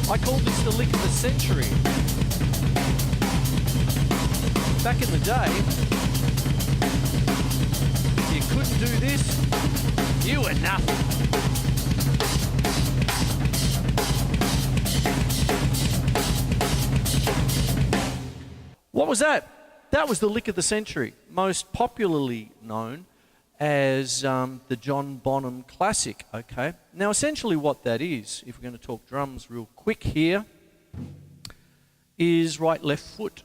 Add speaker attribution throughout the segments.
Speaker 1: I called this the lick of the century. Back in the day, if you couldn't do this, you were nothing. What was that? That was the lick of the century, most popularly known as the John Bonham Classic, okay? Now, essentially what that is, if we're going to talk drums real quick here, is right, left foot,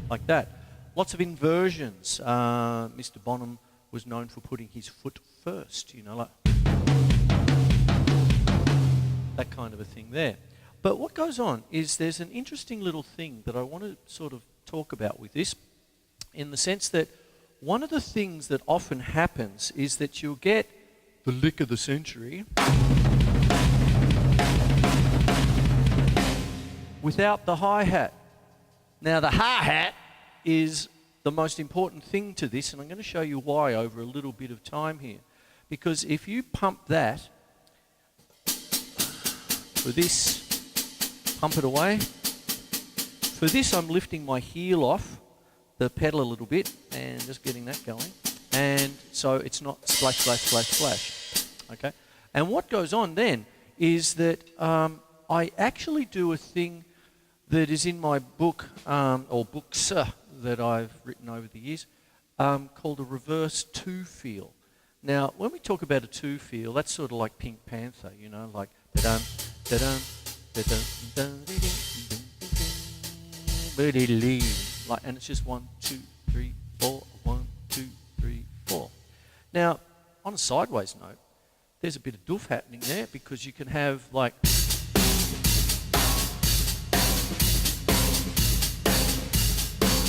Speaker 1: like that. Lots of inversions. Mr. Bonham was known for putting his foot first, you know, like that kind of a thing there. But what goes on is there's an interesting little thing that I want to sort of talk about with this, in the sense that one of the things that often happens is that you'll get the lick of the century without the hi-hat. Now the hi-hat is the most important thing to this, and I'm going to show you why over a little bit of time here. Because if you pump that, for this, pump it away. For this, I'm lifting my heel off the pedal a little bit and just getting that going. And so it's not splash, splash, splash, splash. Okay? And what goes on then is that I actually do a thing that is in my book, or books that I've written over the years, called a reverse two feel. Now, when we talk about a two feel, that's sort of like Pink Panther, you know, like da-dum, da-dum, da-dum, da-dum, like, and it's just 1, 2, 3, 4, 1, 2, 3, 4. Now, on a sideways note, there's a bit of doof happening there, because you can have like,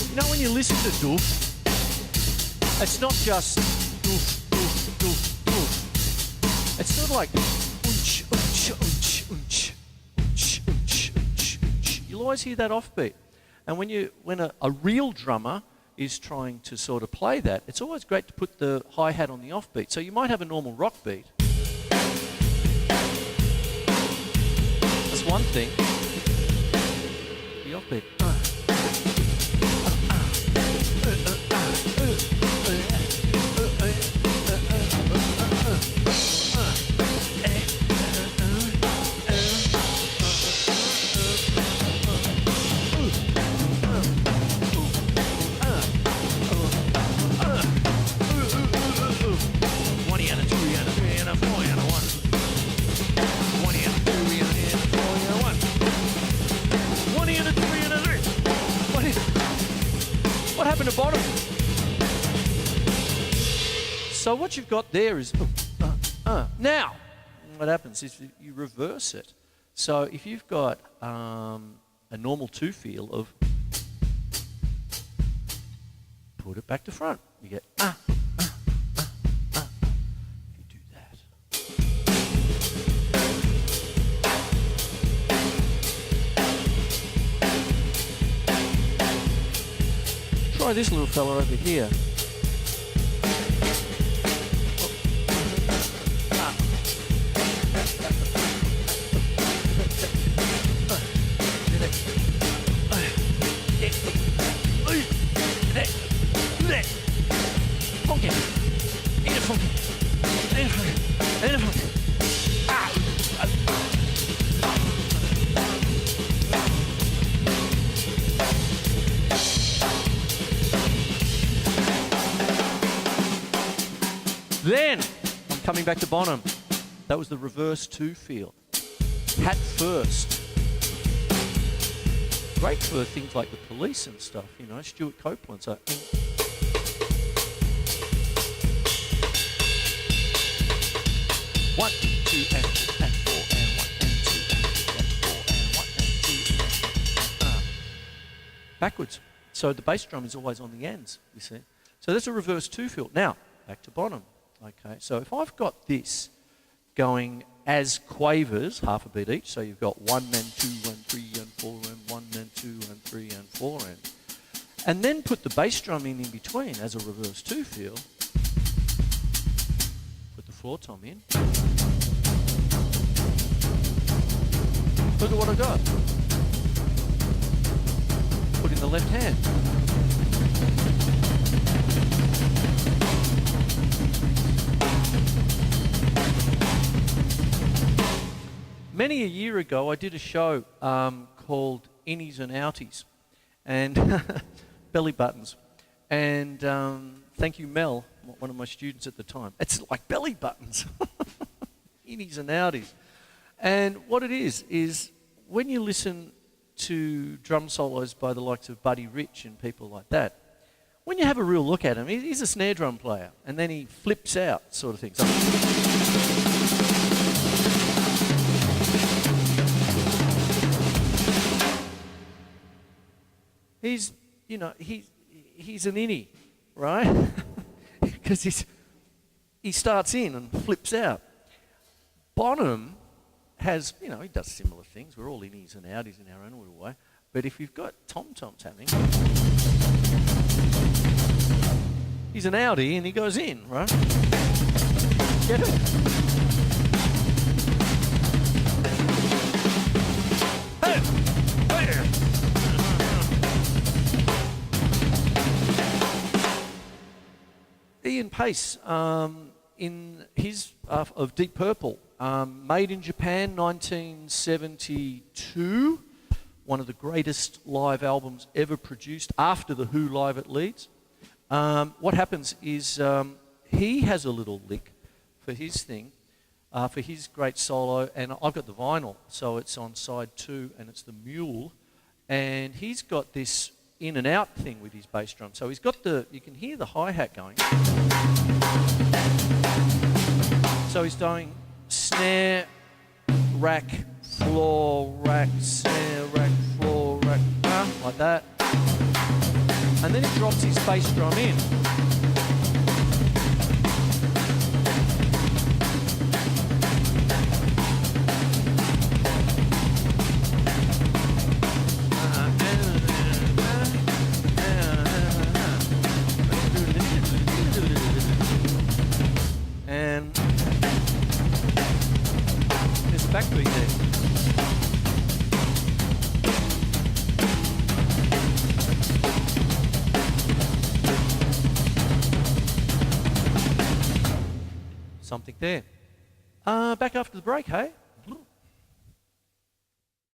Speaker 1: you know, when you listen to doof, it's not just doof, doof, doof, doof. It's sort of like unch, unch, unch, unch, unch, unch, unch, unch. You'll always hear that offbeat. And when a real drummer is trying to sort of play that, it's always great to put the hi-hat on the offbeat. So you might have a normal rock beat. That's one thing. The offbeat. What happened to bottom? So what you've got there is now what happens is you reverse it. So if you've got a normal two feel of, put it back to front, you get if you do that. Try this little fella over here. Then, I'm coming back to Bonham. That was the reverse two feel. Hat first. Great for things like the Police and stuff, you know, Stuart Copeland. So, 1, 2, and 4, and 1, and 2, and 4, and 1, and 2, and backwards. So the bass drum is always on the ends, you see. So that's a reverse two feel. Now, back to Bonham. Okay, so if I've got this going as quavers, half a beat each, so you've got 1 and 2 and 3 and 4 and 1 and 2 and 3 and 4 and then put the bass drum in between as a reverse two feel. Put the floor tom in. Look at what I got. Put in the left hand. Many a year ago, I did a show called Innies and Outies, and belly buttons. And thank you, Mel, one of my students at the time. It's like belly buttons, innies and outies. And what it is when you listen to drum solos by the likes of Buddy Rich and people like that, when you have a real look at him, he's a snare drum player, and then he flips out, sort of thing. So he's an innie, right? Because he starts in and flips out. Bonham has, he does similar things. We're all innies and outies in our own little way. But if you've got tom-toms happening, he's an outie and he goes in, right? Get it? Hey! Hey! Ian Pace, in his of Deep Purple, made in Japan, 1972, one of the greatest live albums ever produced after the Who Live at Leeds. What happens is he has a little lick for his thing, for his great solo, and I've got the vinyl, so it's on side 2, and it's the Mule, and he's got this in and out thing with his bass drum. So he's got you can hear the hi-hat going. So he's doing snare, rack, floor, rack, snare, rack, floor, rack, like that. And then he drops his bass drum in. And there's a backbeat there. Something there. Back after the break, hey?